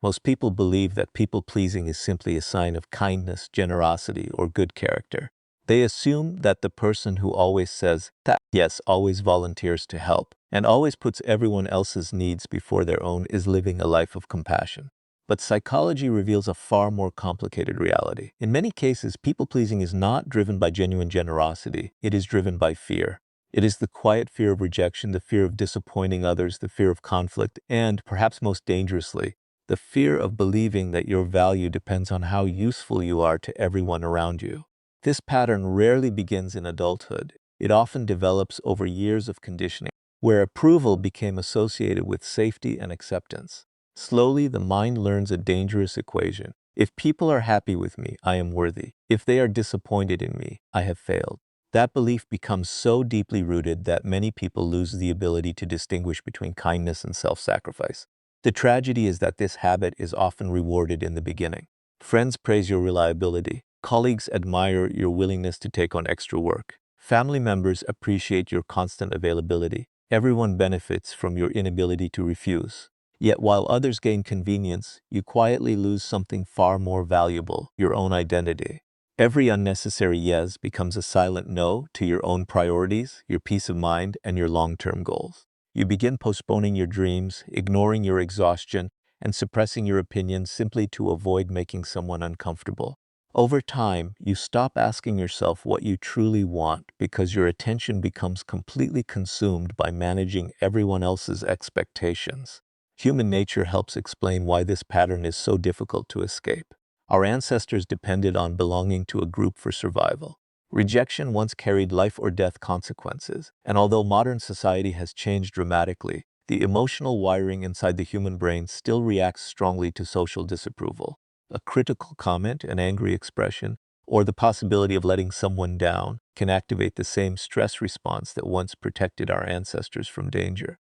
Most people believe that people-pleasing is simply a sign of kindness, generosity, or good character. They assume that the person who always says that yes, always volunteers to help, and always puts everyone else's needs before their own is living a life of compassion. But psychology reveals a far more complicated reality. In many cases, people-pleasing is not driven by genuine generosity. It is driven by fear. It is the quiet fear of rejection, the fear of disappointing others, the fear of conflict, and, perhaps most dangerously, the fear of believing that your value depends on how useful you are to everyone around you. This pattern rarely begins in adulthood. It often develops over years of conditioning, where approval became associated with safety and acceptance. Slowly, the mind learns a dangerous equation. If people are happy with me, I am worthy. If they are disappointed in me, I have failed. That belief becomes so deeply rooted that many people lose the ability to distinguish between kindness and self-sacrifice. The tragedy is that this habit is often rewarded in the beginning. Friends praise your reliability. Colleagues admire your willingness to take on extra work. Family members appreciate your constant availability. Everyone benefits from your inability to refuse. Yet while others gain convenience, you quietly lose something far more valuable, your own identity. Every unnecessary yes becomes a silent no to your own priorities, your peace of mind, and your long-term goals. You begin postponing your dreams, ignoring your exhaustion, and suppressing your opinions simply to avoid making someone uncomfortable. Over time, you stop asking yourself what you truly want because your attention becomes completely consumed by managing everyone else's expectations. Human nature helps explain why this pattern is so difficult to escape. Our ancestors depended on belonging to a group for survival. Rejection once carried life or death consequences, and although modern society has changed dramatically, the emotional wiring inside the human brain still reacts strongly to social disapproval. A critical comment, an angry expression, or the possibility of letting someone down can activate the same stress response that once protected our ancestors from danger.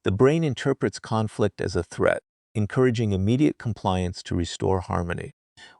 The brain interprets conflict as a threat, encouraging immediate compliance to restore harmony.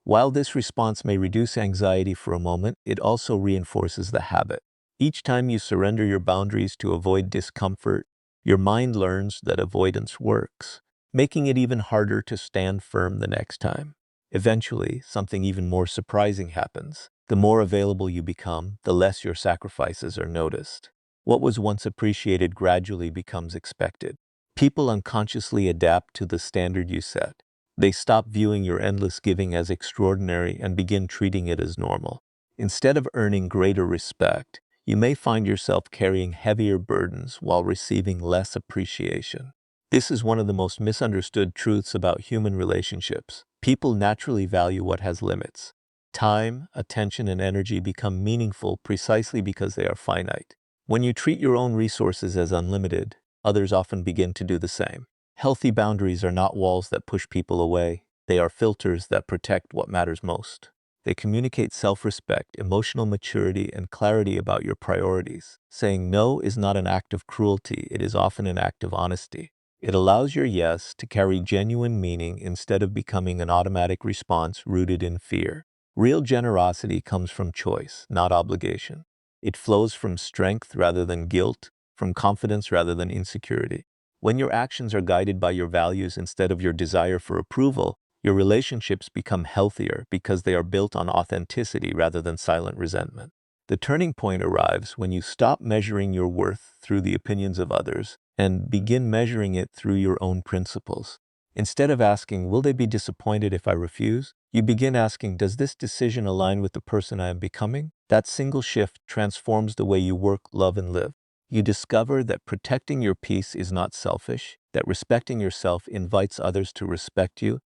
While this response may reduce anxiety for a moment, it also reinforces the habit. Each time you surrender your boundaries to avoid discomfort, your mind learns that avoidance works, making it even harder to stand firm the next time. Eventually, something even more surprising happens. The more available you become, the less your sacrifices are noticed. What was once appreciated gradually becomes expected. People unconsciously adapt to the standard you set. They stop viewing your endless giving as extraordinary and begin treating it as normal. Instead of earning greater respect, you may find yourself carrying heavier burdens while receiving less appreciation. This is one of the most misunderstood truths about human relationships. People naturally value what has limits. Time, attention, and energy become meaningful precisely because they are finite. When you treat your own resources as unlimited, others often begin to do the same. Healthy boundaries are not walls that push people away. They are filters that protect what matters most. They communicate self-respect, emotional maturity, and clarity about your priorities. Saying no is not an act of cruelty, it is often an act of honesty. It allows your yes to carry genuine meaning instead of becoming an automatic response rooted in fear. Real generosity comes from choice, not obligation. It flows from strength rather than guilt, from confidence rather than insecurity. When your actions are guided by your values instead of your desire for approval, your relationships become healthier because they are built on authenticity rather than silent resentment. The turning point arrives when you stop measuring your worth through the opinions of others and begin measuring it through your own principles. Instead of asking, will they be disappointed if I refuse? You begin asking, does this decision align with the person I am becoming? That single shift transforms the way you work, love, and live. You discover that protecting your peace is not selfish, that respecting yourself invites others to respect you,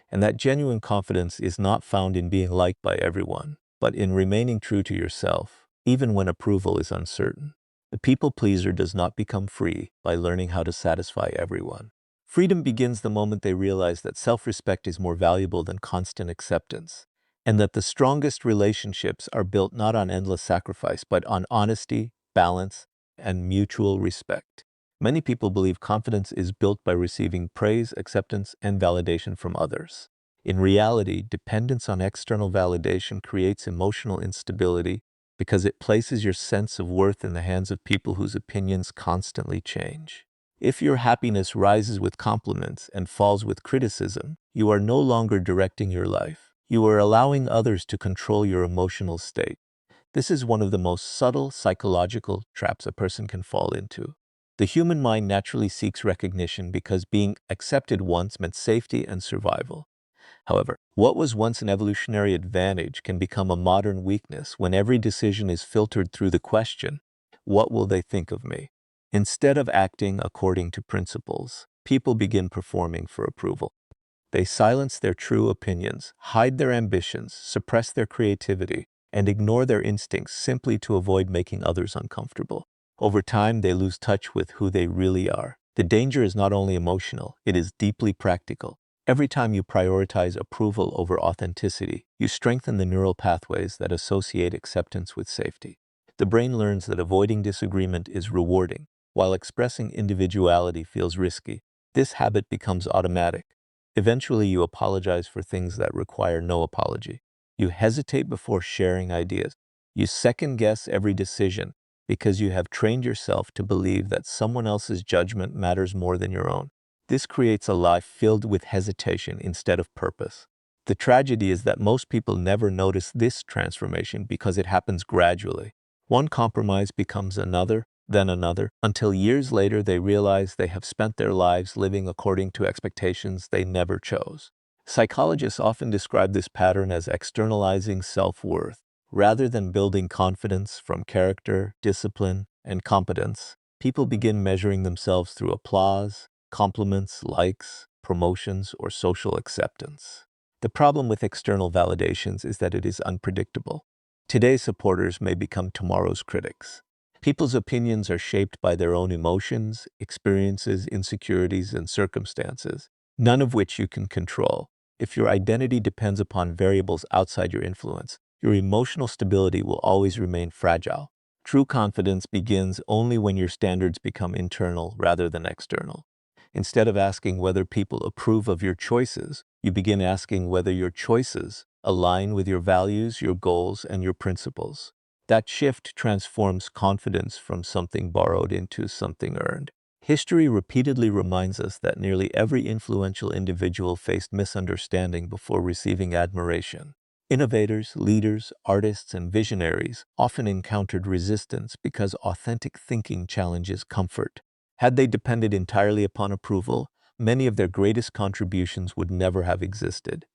and that genuine confidence is not found in being liked by everyone, but in remaining true to yourself, even when approval is uncertain. The people pleaser does not become free by learning how to satisfy everyone. Freedom begins the moment they realize that self-respect is more valuable than constant acceptance, and that the strongest relationships are built not on endless sacrifice, but on honesty, balance, and mutual respect. Many people believe confidence is built by receiving praise, acceptance, and validation from others. In reality, dependence on external validation creates emotional instability because it places your sense of worth in the hands of people whose opinions constantly change. If your happiness rises with compliments and falls with criticism, you are no longer directing your life. You are allowing others to control your emotional state. This is one of the most subtle psychological traps a person can fall into. The human mind naturally seeks recognition because being accepted once meant safety and survival. However, what was once an evolutionary advantage can become a modern weakness when every decision is filtered through the question, "What will they think of me?" Instead of acting according to principles, people begin performing for approval. They silence their true opinions, hide their ambitions, suppress their creativity, and ignore their instincts simply to avoid making others uncomfortable. Over time, they lose touch with who they really are. The danger is not only emotional, it is deeply practical. Every time you prioritize approval over authenticity, you strengthen the neural pathways that associate acceptance with safety. The brain learns that avoiding disagreement is rewarding, while expressing individuality feels risky. This habit becomes automatic. Eventually, you apologize for things that require no apology. You hesitate before sharing ideas. You second-guess every decision because you have trained yourself to believe that someone else's judgment matters more than your own. This creates a life filled with hesitation instead of purpose. The tragedy is that most people never notice this transformation because it happens gradually. One compromise becomes another, then another, until years later they realize they have spent their lives living according to expectations they never chose. Psychologists often describe this pattern as externalizing self-worth. Rather than building confidence from character, discipline, and competence, people begin measuring themselves through applause, compliments, likes, promotions, or social acceptance. The problem with external validations is that it is unpredictable. Today's supporters may become tomorrow's critics. People's opinions are shaped by their own emotions, experiences, insecurities, and circumstances, none of which you can control. If your identity depends upon variables outside your influence, your emotional stability will always remain fragile. True confidence begins only when your standards become internal rather than external. Instead of asking whether people approve of your choices, you begin asking whether your choices align with your values, your goals, and your principles. That shift transforms confidence from something borrowed into something earned. History repeatedly reminds us that nearly every influential individual faced misunderstanding before receiving admiration. Innovators, leaders, artists, and visionaries often encountered resistance because authentic thinking challenges comfort. Had they depended entirely upon approval, many of their greatest contributions would never have existed.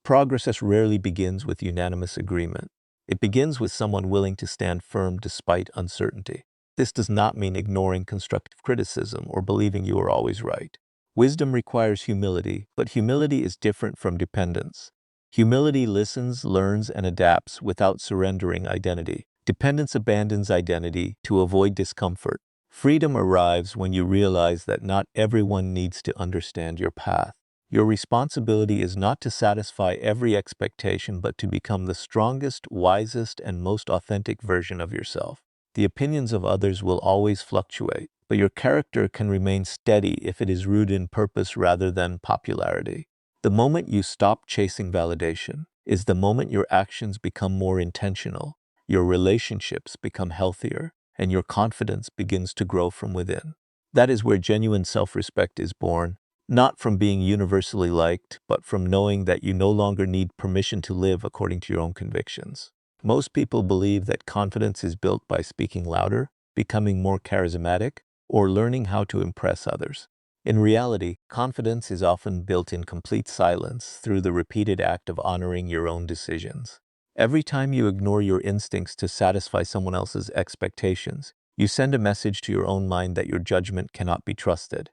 Progress rarely begins with unanimous agreement. It begins with someone willing to stand firm despite uncertainty. This does not mean ignoring constructive criticism or believing you are always right. Wisdom requires humility, but humility is different from dependence. Humility listens, learns, and adapts without surrendering identity. Dependence abandons identity to avoid discomfort. Freedom arrives when you realize that not everyone needs to understand your path. Your responsibility is not to satisfy every expectation, but to become the strongest, wisest, and most authentic version of yourself. The opinions of others will always fluctuate, but your character can remain steady if it is rooted in purpose rather than popularity. The moment you stop chasing validation is the moment your actions become more intentional, your relationships become healthier, and your confidence begins to grow from within. That is where genuine self-respect is born, not from being universally liked, but from knowing that you no longer need permission to live according to your own convictions. Most people believe that confidence is built by speaking louder, becoming more charismatic, or learning how to impress others. In reality, confidence is often built in complete silence through the repeated act of honoring your own decisions. Every time you ignore your instincts to satisfy someone else's expectations, you send a message to your own mind that your judgment cannot be trusted.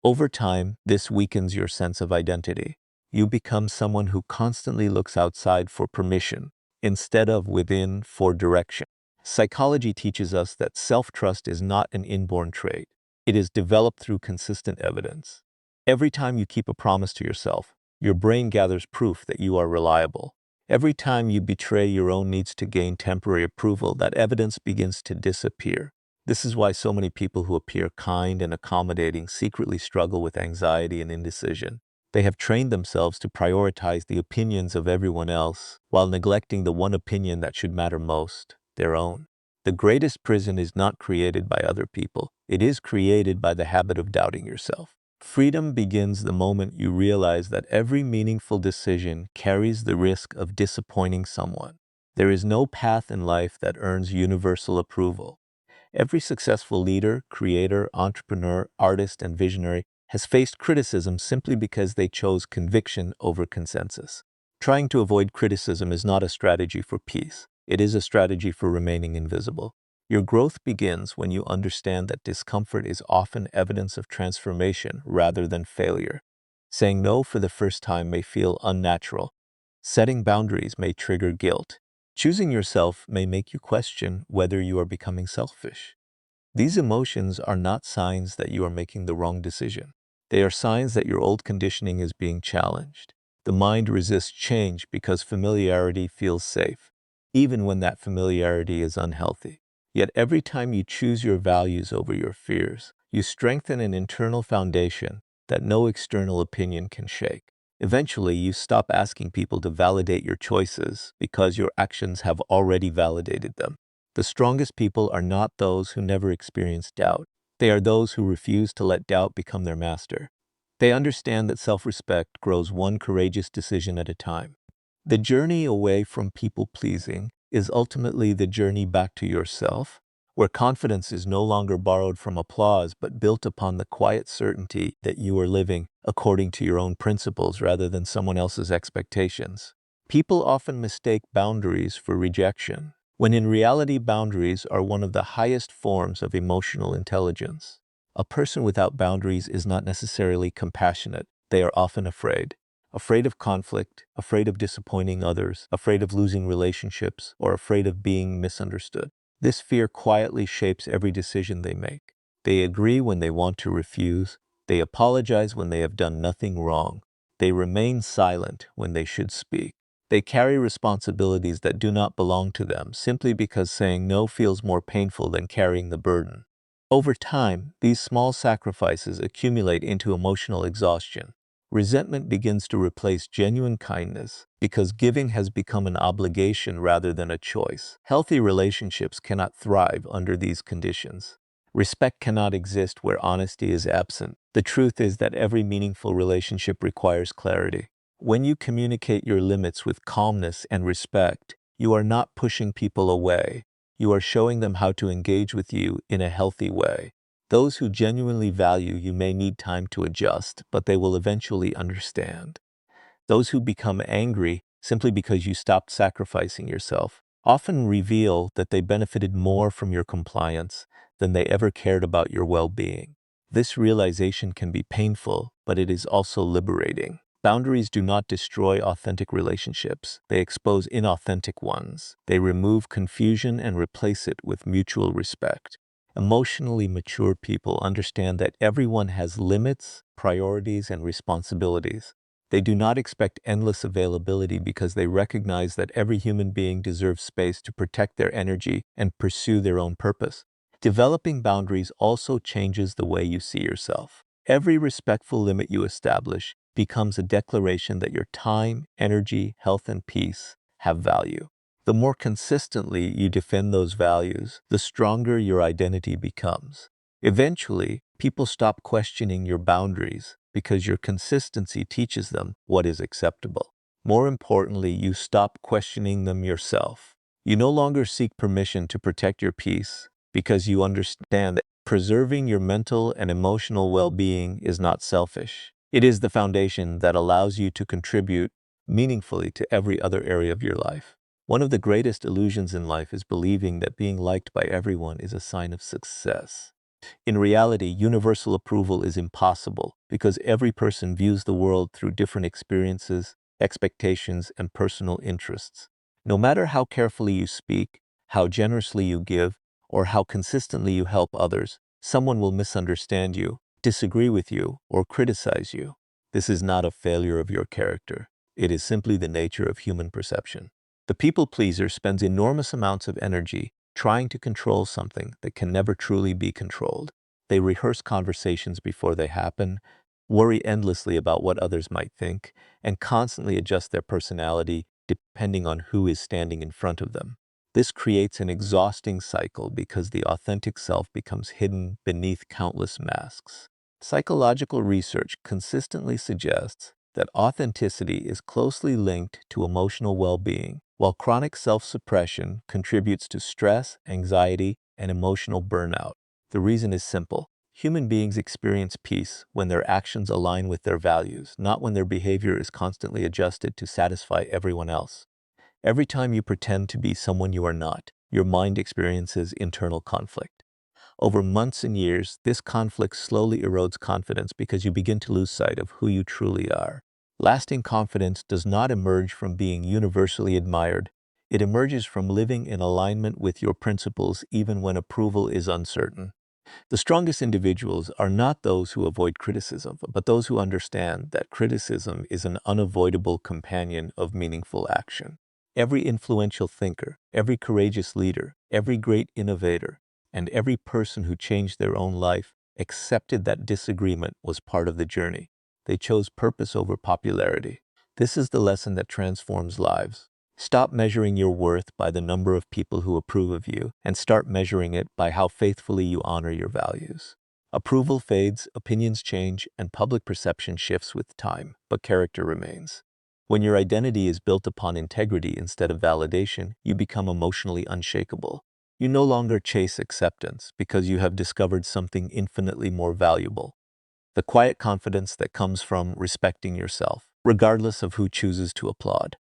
Over time, this weakens your sense of identity. You become someone who constantly looks outside for permission, instead of within for direction. Psychology teaches us that self-trust is not an inborn trait. It is developed through consistent evidence. Every time you keep a promise to yourself, your brain gathers proof that you are reliable. Every time you betray your own needs to gain temporary approval, that evidence begins to disappear. This is why so many people who appear kind and accommodating secretly struggle with anxiety and indecision. They have trained themselves to prioritize the opinions of everyone else while neglecting the one opinion that should matter most, their own. The greatest prison is not created by other people. It is created by the habit of doubting yourself. Freedom begins the moment you realize that every meaningful decision carries the risk of disappointing someone. There is no path in life that earns universal approval. Every successful leader, creator, entrepreneur, artist, and visionary has faced criticism simply because they chose conviction over consensus. Trying to avoid criticism is not a strategy for peace. It is a strategy for remaining invisible. Your growth begins when you understand that discomfort is often evidence of transformation rather than failure. Saying no for the first time may feel unnatural. Setting boundaries may trigger guilt. Choosing yourself may make you question whether you are becoming selfish. These emotions are not signs that you are making the wrong decision. They are signs that your old conditioning is being challenged. The mind resists change because familiarity feels safe, even when that familiarity is unhealthy. Yet every time you choose your values over your fears, you strengthen an internal foundation that no external opinion can shake. Eventually, you stop asking people to validate your choices because your actions have already validated them. The strongest people are not those who never experience doubt. They are those who refuse to let doubt become their master. They understand that self-respect grows one courageous decision at a time. The journey away from people-pleasing is ultimately the journey back to yourself, where confidence is no longer borrowed from applause but built upon the quiet certainty that you are living according to your own principles rather than someone else's expectations. People often mistake boundaries for rejection, when in reality boundaries are one of the highest forms of emotional intelligence. A person without boundaries is not necessarily compassionate. They are often afraid. Afraid of conflict, afraid of disappointing others, afraid of losing relationships, or afraid of being misunderstood. This fear quietly shapes every decision they make. They agree when they want to refuse. They apologize when they have done nothing wrong. They remain silent when they should speak. They carry responsibilities that do not belong to them simply because saying no feels more painful than carrying the burden. Over time, these small sacrifices accumulate into emotional exhaustion. Resentment begins to replace genuine kindness because giving has become an obligation rather than a choice. Healthy relationships cannot thrive under these conditions. Respect cannot exist where honesty is absent. The truth is that every meaningful relationship requires clarity. When you communicate your limits with calmness and respect, you are not pushing people away. You are showing them how to engage with you in a healthy way. Those who genuinely value you may need time to adjust, but they will eventually understand. Those who become angry simply because you stopped sacrificing yourself often reveal that they benefited more from your compliance than they ever cared about your well-being. This realization can be painful, but it is also liberating. Boundaries do not destroy authentic relationships. They expose inauthentic ones. They remove confusion and replace it with mutual respect. Emotionally mature people understand that everyone has limits, priorities, and responsibilities. They do not expect endless availability because they recognize that every human being deserves space to protect their energy and pursue their own purpose. Developing boundaries also changes the way you see yourself. Every respectful limit you establish becomes a declaration that your time, energy, health, and peace have value. The more consistently you defend those values, the stronger your identity becomes. Eventually, people stop questioning your boundaries because your consistency teaches them what is acceptable. More importantly, you stop questioning them yourself. You no longer seek permission to protect your peace because you understand that preserving your mental and emotional well-being is not selfish. It is the foundation that allows you to contribute meaningfully to every other area of your life. One of the greatest illusions in life is believing that being liked by everyone is a sign of success. In reality, universal approval is impossible because every person views the world through different experiences, expectations, and personal interests. No matter how carefully you speak, how generously you give, or how consistently you help others, someone will misunderstand you, disagree with you, or criticize you. This is not a failure of your character. It is simply the nature of human perception. The people pleaser spends enormous amounts of energy trying to control something that can never truly be controlled. They rehearse conversations before they happen, worry endlessly about what others might think, and constantly adjust their personality depending on who is standing in front of them. This creates an exhausting cycle because the authentic self becomes hidden beneath countless masks. Psychological research consistently suggests that authenticity is closely linked to emotional well-being, while chronic self-suppression contributes to stress, anxiety, and emotional burnout. The reason is simple. Human beings experience peace when their actions align with their values, not when their behavior is constantly adjusted to satisfy everyone else. Every time you pretend to be someone you are not, your mind experiences internal conflict. Over months and years, this conflict slowly erodes confidence because you begin to lose sight of who you truly are. Lasting confidence does not emerge from being universally admired. It emerges from living in alignment with your principles even when approval is uncertain. The strongest individuals are not those who avoid criticism, but those who understand that criticism is an unavoidable companion of meaningful action. Every influential thinker, every courageous leader, every great innovator, and every person who changed their own life accepted that disagreement was part of the journey. They chose purpose over popularity. This is the lesson that transforms lives. Stop measuring your worth by the number of people who approve of you, and start measuring it by how faithfully you honor your values. Approval fades, opinions change, and public perception shifts with time, but character remains. When your identity is built upon integrity instead of validation, you become emotionally unshakable. You no longer chase acceptance because you have discovered something infinitely more valuable. The quiet confidence that comes from respecting yourself, regardless of who chooses to applaud.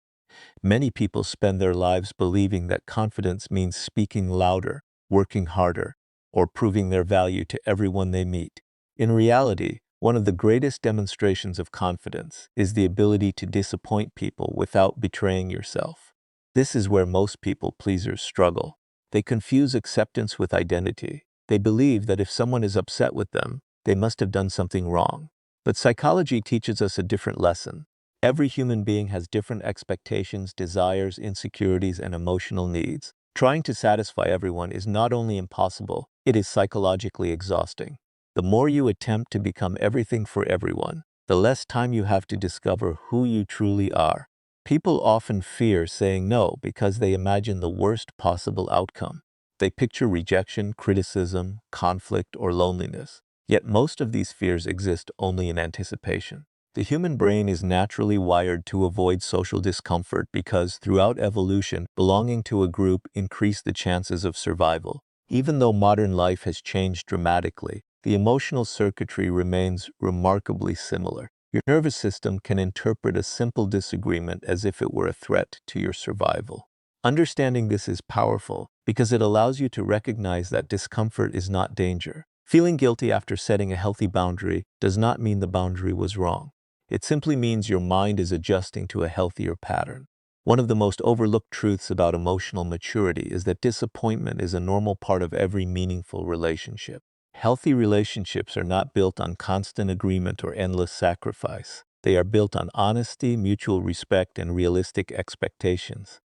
Many people spend their lives believing that confidence means speaking louder, working harder, or proving their value to everyone they meet. In reality, one of the greatest demonstrations of confidence is the ability to disappoint people without betraying yourself. This is where most people pleasers struggle. They confuse acceptance with identity. They believe that if someone is upset with them, they must have done something wrong. But psychology teaches us a different lesson. Every human being has different expectations, desires, insecurities, and emotional needs. Trying to satisfy everyone is not only impossible, it is psychologically exhausting. The more you attempt to become everything for everyone, the less time you have to discover who you truly are. People often fear saying no because they imagine the worst possible outcome. They picture rejection, criticism, conflict, or loneliness. Yet most of these fears exist only in anticipation. The human brain is naturally wired to avoid social discomfort because throughout evolution, belonging to a group increased the chances of survival. Even though modern life has changed dramatically, the emotional circuitry remains remarkably similar. Your nervous system can interpret a simple disagreement as if it were a threat to your survival. Understanding this is powerful because it allows you to recognize that discomfort is not danger. Feeling guilty after setting a healthy boundary does not mean the boundary was wrong. It simply means your mind is adjusting to a healthier pattern. One of the most overlooked truths about emotional maturity is that disappointment is a normal part of every meaningful relationship. Healthy relationships are not built on constant agreement or endless sacrifice. They are built on honesty, mutual respect, and realistic expectations.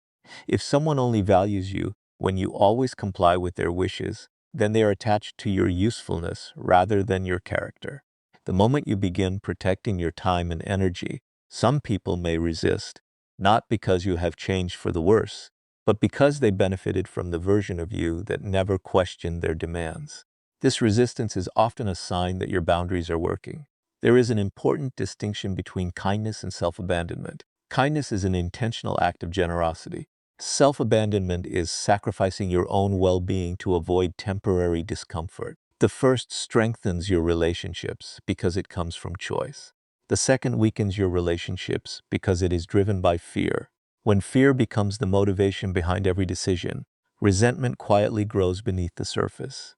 If someone only values you when you always comply with their wishes, then they are attached to your usefulness rather than your character. The moment you begin protecting your time and energy, some people may resist, not because you have changed for the worse, but because they benefited from the version of you that never questioned their demands. This resistance is often a sign that your boundaries are working. There is an important distinction between kindness and self-abandonment. Kindness is an intentional act of generosity. Self-abandonment is sacrificing your own well-being to avoid temporary discomfort. The first strengthens your relationships because it comes from choice. The second weakens your relationships because it is driven by fear. When fear becomes the motivation behind every decision, resentment quietly grows beneath the surface.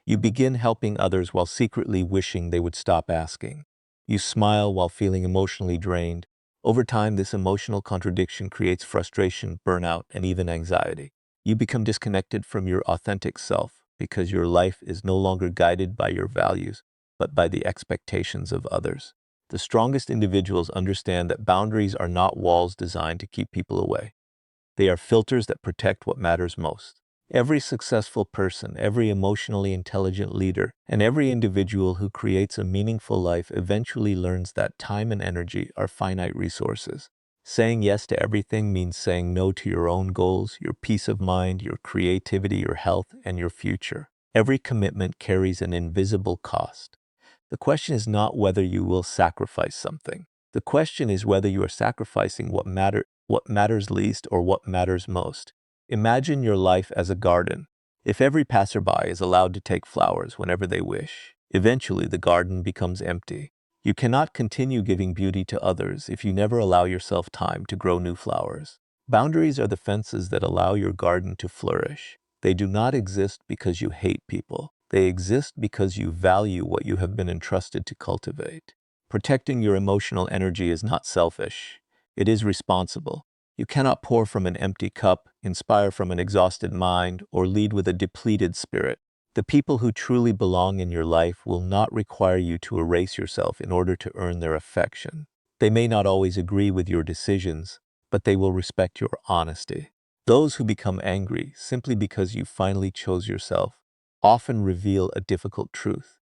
You begin helping others while secretly wishing they would stop asking. You smile while feeling emotionally drained. Over time, this emotional contradiction creates frustration, burnout, and even anxiety. You become disconnected from your authentic self because your life is no longer guided by your values, but by the expectations of others. The strongest individuals understand that boundaries are not walls designed to keep people away. They are filters that protect what matters most. Every successful person, every emotionally intelligent leader, and every individual who creates a meaningful life eventually learns that time and energy are finite resources. Saying yes to everything means saying no to your own goals, your peace of mind, your creativity, your health, and your future. Every commitment carries an invisible cost. The question is not whether you will sacrifice something. The question is whether you are sacrificing what matters least or what matters most. Imagine your life as a garden. If every passerby is allowed to take flowers whenever they wish, eventually the garden becomes empty. You cannot continue giving beauty to others if you never allow yourself time to grow new flowers. Boundaries are the fences that allow your garden to flourish. They do not exist because you hate people. They exist because you value what you have been entrusted to cultivate. Protecting your emotional energy is not selfish. It is responsible. You cannot pour from an empty cup, inspire from an exhausted mind, or lead with a depleted spirit. The people who truly belong in your life will not require you to erase yourself in order to earn their affection. They may not always agree with your decisions, but they will respect your honesty. Those who become angry simply because you finally chose yourself often reveal a difficult truth.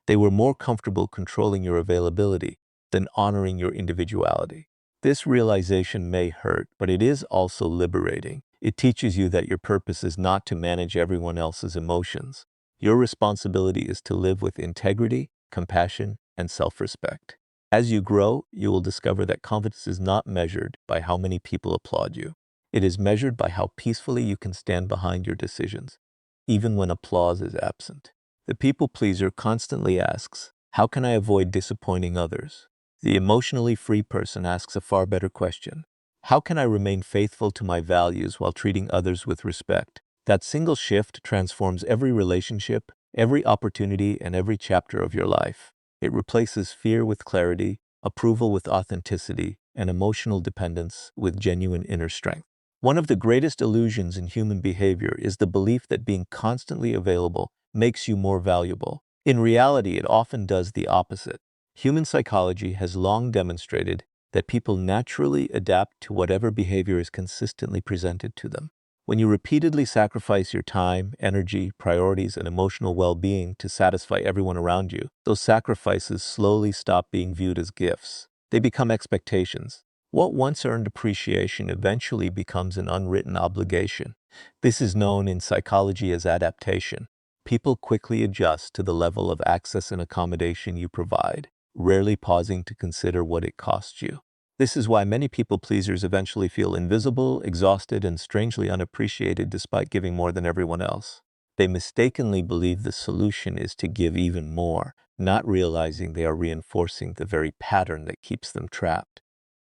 They were more comfortable controlling your availability than honoring your individuality. This realization may hurt, but it is also liberating. It teaches you that your purpose is not to manage everyone else's emotions. Your responsibility is to live with integrity, compassion, and self-respect. As you grow, you will discover that confidence is not measured by how many people applaud you. It is measured by how peacefully you can stand behind your decisions, even when applause is absent. The people pleaser constantly asks, how can I avoid disappointing others? The emotionally free person asks a far better question. How can I remain faithful to my values while treating others with respect? That single shift transforms every relationship, every opportunity, and every chapter of your life. It replaces fear with clarity, approval with authenticity, and emotional dependence with genuine inner strength. One of the greatest illusions in human behavior is the belief that being constantly available makes you more valuable. In reality, it often does the opposite. Human psychology has long demonstrated that people naturally adapt to whatever behavior is consistently presented to them. When you repeatedly sacrifice your time, energy, priorities, and emotional well-being to satisfy everyone around you, those sacrifices slowly stop being viewed as gifts. They become expectations. What once earned appreciation eventually becomes an unwritten obligation. This is known in psychology as adaptation. People quickly adjust to the level of access and accommodation you provide, rarely pausing to consider what it costs you. This is why many people pleasers eventually feel invisible, exhausted, and strangely unappreciated despite giving more than everyone else. They mistakenly believe the solution is to give even more, not realizing they are reinforcing the very pattern that keeps them trapped.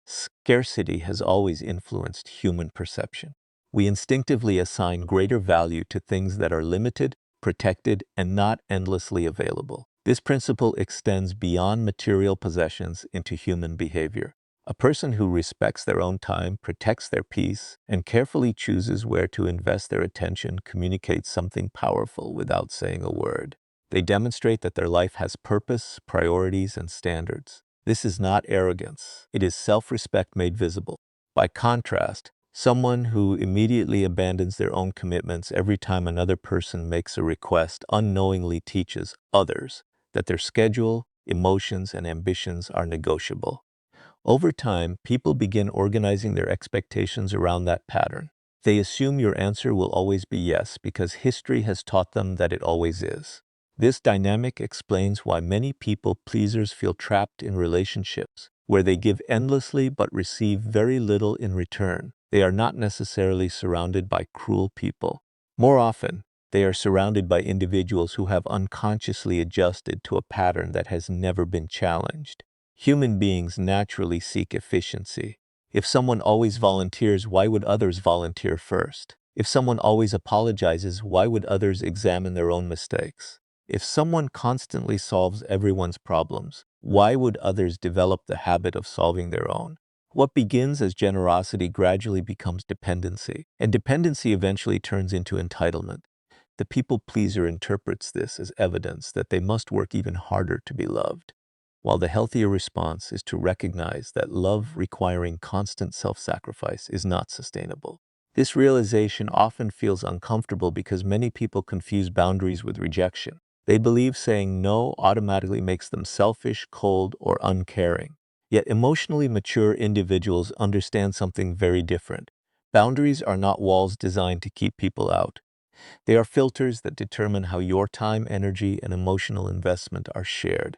Scarcity has always influenced human perception. We instinctively assign greater value to things that are limited, protected, and not endlessly available. This principle extends beyond material possessions into human behavior. A person who respects their own time, protects their peace, and carefully chooses where to invest their attention communicates something powerful without saying a word. They demonstrate that their life has purpose, priorities, and standards. This is not arrogance. It is self-respect made visible. By contrast, someone who immediately abandons their own commitments every time another person makes a request unknowingly teaches others that their schedule, emotions, and ambitions are negotiable. Over time, people begin organizing their expectations around that pattern. They assume your answer will always be yes because history has taught them that it always is. This dynamic explains why many people pleasers feel trapped in relationships where they give endlessly but receive very little in return. They are not necessarily surrounded by cruel people. More often, they are surrounded by individuals who have unconsciously adjusted to a pattern that has never been challenged. Human beings naturally seek efficiency. If someone always volunteers, why would others volunteer first? If someone always apologizes, why would others examine their own mistakes? If someone constantly solves everyone's problems, why would others develop the habit of solving their own? What begins as generosity gradually becomes dependency, and dependency eventually turns into entitlement. The people pleaser interprets this as evidence that they must work even harder to be loved, while the healthier response is to recognize that love requiring constant self-sacrifice is not sustainable. This realization often feels uncomfortable because many people confuse boundaries with rejection. They believe saying no automatically makes them selfish, cold, or uncaring. Yet emotionally mature individuals understand something very different. Boundaries are not walls designed to keep people out. They are filters that determine how your time, energy, and emotional investment are shared.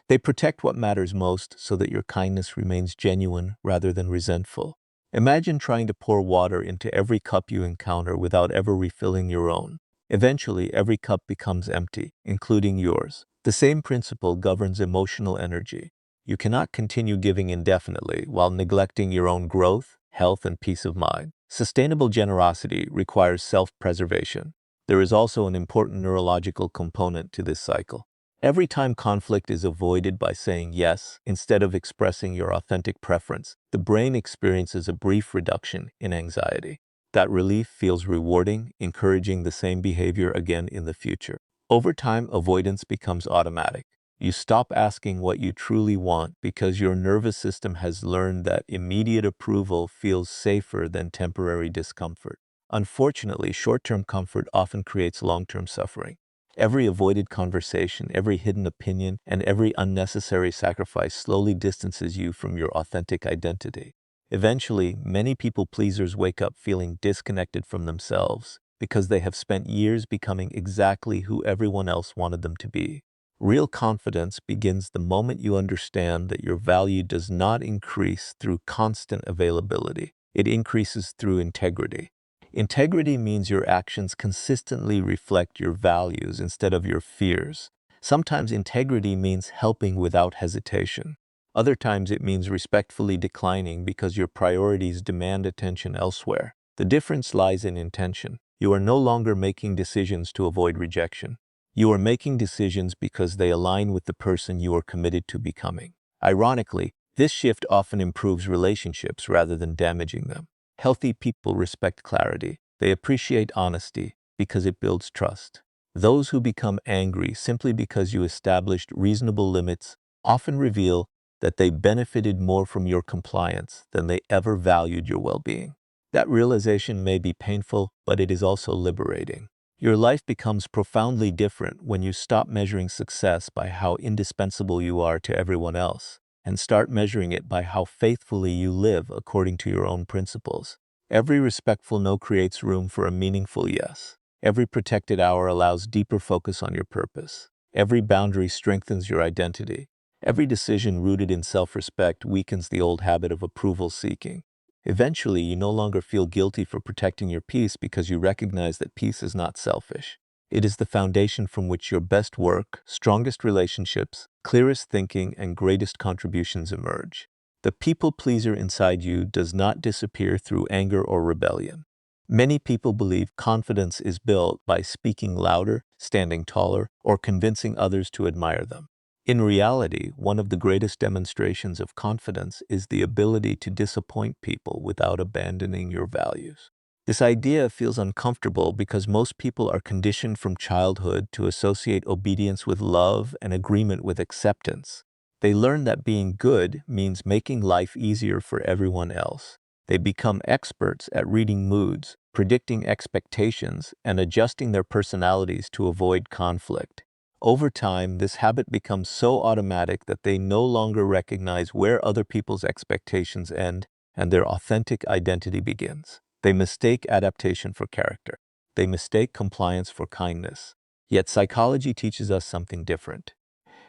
They protect what matters most so that your kindness remains genuine rather than resentful. Imagine trying to pour water into every cup you encounter without ever refilling your own. Eventually, every cup becomes empty, including yours. The same principle governs emotional energy. You cannot continue giving indefinitely while neglecting your own growth, health, and peace of mind. Sustainable generosity requires self-preservation. There is also an important neurological component to this cycle. Every time conflict is avoided by saying yes instead of expressing your authentic preference, the brain experiences a brief reduction in anxiety. That relief feels rewarding, encouraging the same behavior again in the future. Over time, avoidance becomes automatic. You stop asking what you truly want because your nervous system has learned that immediate approval feels safer than temporary discomfort. Unfortunately, short-term comfort often creates long-term suffering. Every avoided conversation, every hidden opinion, and every unnecessary sacrifice slowly distances you from your authentic identity. Eventually, many people pleasers wake up feeling disconnected from themselves because they have spent years becoming exactly who everyone else wanted them to be. Real confidence begins the moment you understand that your value does not increase through constant availability. It increases through integrity. Integrity means your actions consistently reflect your values instead of your fears. Sometimes integrity means helping without hesitation. Other times it means respectfully declining because your priorities demand attention elsewhere. The difference lies in intention. You are no longer making decisions to avoid rejection. You are making decisions because they align with the person you are committed to becoming. Ironically, this shift often improves relationships rather than damaging them. Healthy people respect clarity. They appreciate honesty because it builds trust. Those who become angry simply because you established reasonable limits often reveal that they benefited more from your compliance than they ever valued your well-being. That realization may be painful, but it is also liberating. Your life becomes profoundly different when you stop measuring success by how indispensable you are to everyone else and start measuring it by how faithfully you live according to your own principles. Every respectful no creates room for a meaningful yes. Every protected hour allows deeper focus on your purpose. Every boundary strengthens your identity. Every decision rooted in self-respect weakens the old habit of approval seeking. Eventually, you no longer feel guilty for protecting your peace because you recognize that peace is not selfish. It is the foundation from which your best work, strongest relationships, clearest thinking, and greatest contributions emerge. The people pleaser inside you does not disappear through anger or rebellion. Many people believe confidence is built by speaking louder, standing taller, or convincing others to admire them. In reality, one of the greatest demonstrations of confidence is the ability to disappoint people without abandoning your values. This idea feels uncomfortable because most people are conditioned from childhood to associate obedience with love and agreement with acceptance. They learn that being good means making life easier for everyone else. They become experts at reading moods, predicting expectations, and adjusting their personalities to avoid conflict. Over time, this habit becomes so automatic that they no longer recognize where other people's expectations end and their authentic identity begins. They mistake adaptation for character. They mistake compliance for kindness. Yet psychology teaches us something different.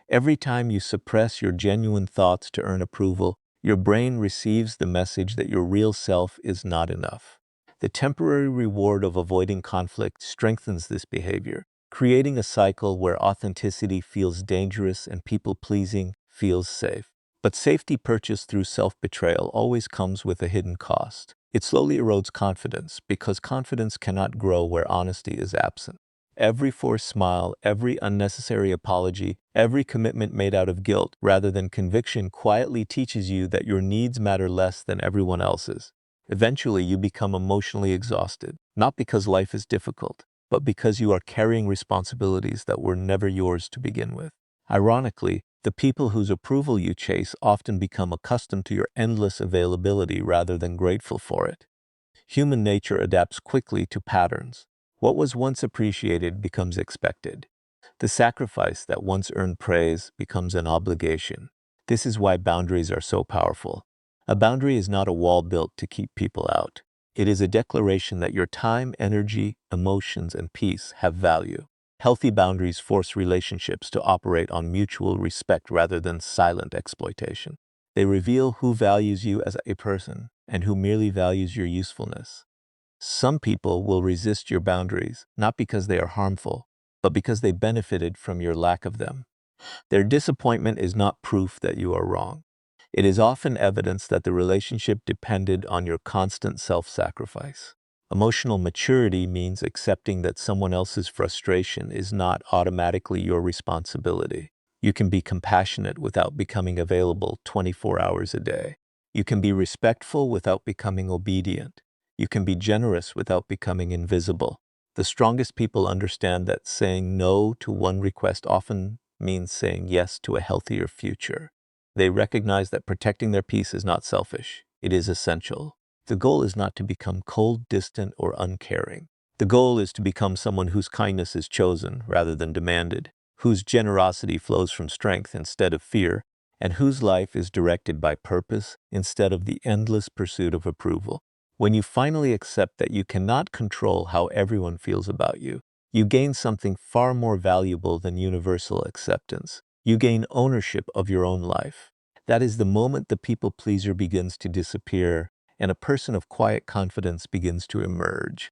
Every time you suppress your genuine thoughts to earn approval, your brain receives the message that your real self is not enough. The temporary reward of avoiding conflict strengthens this behavior, creating a cycle where authenticity feels dangerous and people-pleasing feels safe. But safety purchased through self-betrayal always comes with a hidden cost. It slowly erodes confidence because confidence cannot grow where honesty is absent. Every forced smile, every unnecessary apology, every commitment made out of guilt rather than conviction quietly teaches you that your needs matter less than everyone else's. Eventually, you become emotionally exhausted, not because life is difficult, but because you are carrying responsibilities that were never yours to begin with. Ironically, the people whose approval you chase often become accustomed to your endless availability rather than grateful for it. Human nature adapts quickly to patterns. What was once appreciated becomes expected. The sacrifice that once earned praise becomes an obligation. This is why boundaries are so powerful. A boundary is not a wall built to keep people out. It is a declaration that your time, energy, emotions, and peace have value. Healthy boundaries force relationships to operate on mutual respect rather than silent exploitation. They reveal who values you as a person and who merely values your usefulness. Some people will resist your boundaries, not because they are harmful, but because they benefited from your lack of them. Their disappointment is not proof that you are wrong. It is often evidence that the relationship depended on your constant self-sacrifice. Emotional maturity means accepting that someone else's frustration is not automatically your responsibility. You can be compassionate without becoming available 24 hours a day. You can be respectful without becoming obedient. You can be generous without becoming invisible. The strongest people understand that saying no to one request often means saying yes to a healthier future. They recognize that protecting their peace is not selfish. It is essential. The goal is not to become cold, distant, or uncaring. The goal is to become someone whose kindness is chosen rather than demanded, whose generosity flows from strength instead of fear, and whose life is directed by purpose instead of the endless pursuit of approval. When you finally accept that you cannot control how everyone feels about you gain something far more valuable than universal acceptance. You gain ownership of your own life. That is the moment the people pleaser begins to disappear and a person of quiet confidence begins to emerge.